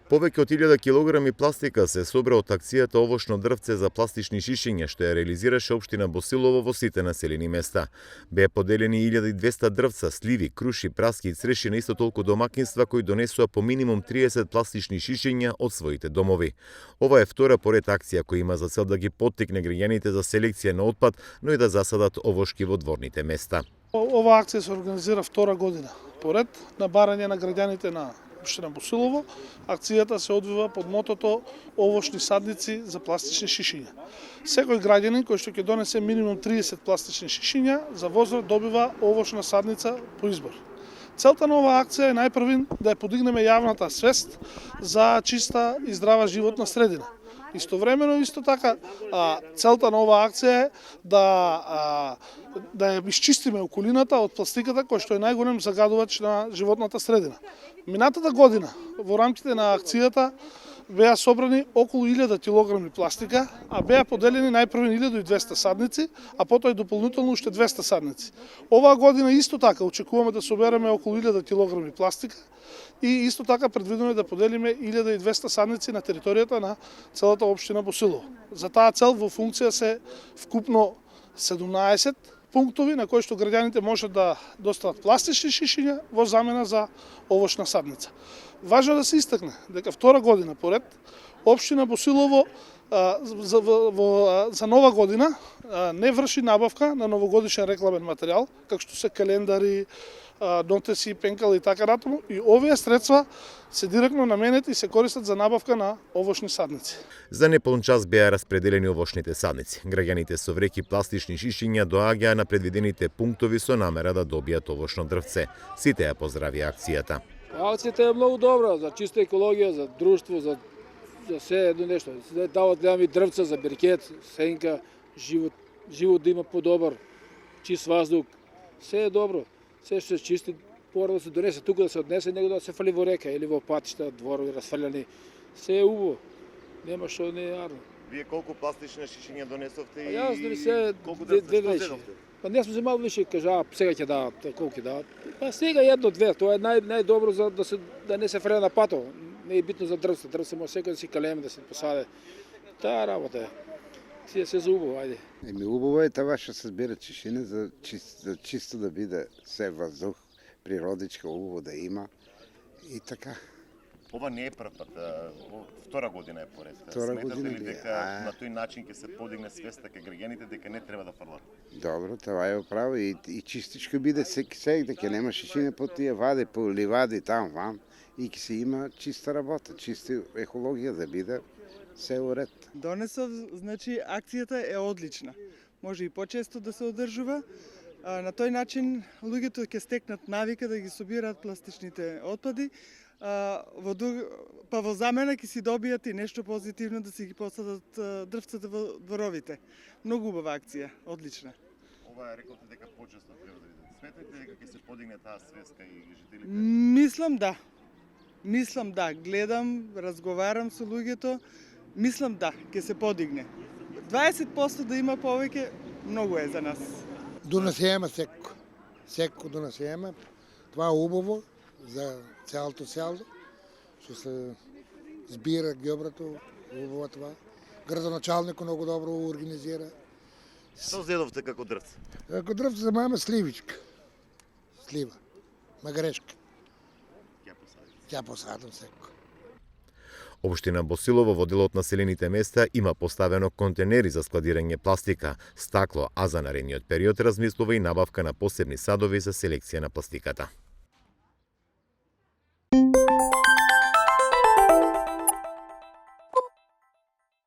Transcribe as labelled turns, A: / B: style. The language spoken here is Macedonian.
A: Повеќе од 1000 килограми пластика се собра од акцијата овошно дрвце за пластични шишиња, што ја реализираше општина Босилово во сите населени места. Беа поделени 1200 дрвца, сливи, круши, праски и цреши на исто толку домакинства кои донесоа по минимум 30 пластични шишиња од своите домови. Ова е втора поред акција која има за цел да ги поттикне граѓаните за селекција на отпад, но и да засадат овошки во дворните места.
B: Ова акција се организира втора година поред на барање на граѓаните на општина Босилово. Акцијата се одвива под мотото овошни садници за пластични шишиња. Секој граѓанин кој што ќе донесе минимум 30 пластични шишиња за возврат добива овошна садница по избор. Целта на оваа акција е најпрвин да ја подигнеме јавната свест за чиста и здрава животна средина. Истовремено, исто така, целта на оваа акција е да ја исчистиме околината од пластиката кој што е најголем загадувач на животната средина. Минатата година во рамките на акцијата беа собрани околу 1000 килограми пластика, а беа поделени најпрви 1200 садници, а потоа и дополнително уште 200 садници. Оваа година исто така очекуваме да собереме околу 1000 килограми пластика и исто така предвидено е да поделиме 1200 садници на територијата на целата општина Босилово. За таа цел во функција се вкупно 17 пунктови на кои што граѓаните можат да достават пластични шишиња во замена за овошна садница. Важно е да се истакне дека втора година поред општина Босилово за нова година не врши набавка на новогодишен рекламен материјал, како што се календари, нотеси, пенкали и така натаму, и овие средства се директно наменети и се користат за набавка на овошни садници.
A: За неполн час беа распределени овошните садници. Граѓаните со вреки пластични шишиња доаѓаа на предвидените пунктови со намера да добијат овошно дрвце. Сите ја поздравија акцијата.
C: Акцијата е многу добра за чиста екологија, за друштво, за се едно нешто. Се дават гледам и дрвца за беркет, сенка, живот да има подобар, чист воздух. Се е добро. Се што се чисти, пора да се донесе тука да се однесе, него да се фали во река или во патишта, дворови расфрљани. Се е убаво. Нема што не е арно.
A: Вие колку пластични шишиња донесовте и
C: Јас донесе
A: колку
C: две вече. Па не сме земал више, кажа, сега ќе дадат, колку ќе дадат. Па сега едно-две, тоа е најдобро за да не се фрля на пато. Не е битно за дрвце, дрвце може секој да си калеме, да се посаде. Таа работа е. Си се за убаво, ајде.
D: Убаво е това што се збира шишина за чисто да биде се воздух, природичка убаво да има и така.
A: Ова не е прв пат, втора година е поред.
D: Сметате
A: ли дека на тој начин ќе се подигне свеста кај граѓаните дека не треба да фрлат?
D: Добро, това е право и чистичко биде секи дека нема шишина по тие вади, по ливади там вам и ќе се има чиста работа, чиста екологија да биде се уред.
E: Донесов, значи акцијата е одлична. Може и почесто да се одржува. На тој начин луѓето ќе стекнат навика да ги собираат пластичните отпади, па во замена ќе си добијат и нешто позитивно да си ги посадат дрвцата во дворовите. Многу убава акција, одлична.
A: Ова е рековте дека почесто треба да видите. Сметате дека ќе се подигне таа свеска и жителите?
E: Мислам да, гледам, разговарам со луѓето, мислам да, ќе се подигне. 20% да има повеќе, многу е за нас.
F: Донесеме секој донесеме. Това е убаво за цялото село, што се збира ѓоброто, убаво това. Градоначалникот многу добро организира.
A: Што зедовте како дрвце?
F: Како дрвце замаме сливичка. Слива, магарешка. Ќе посадам секој.
A: Општина Босилово во дел од населените места има поставено контенери за складирање пластика, стакло, а за наредниот период размислува и набавка на посебни садови за селекција на пластиката.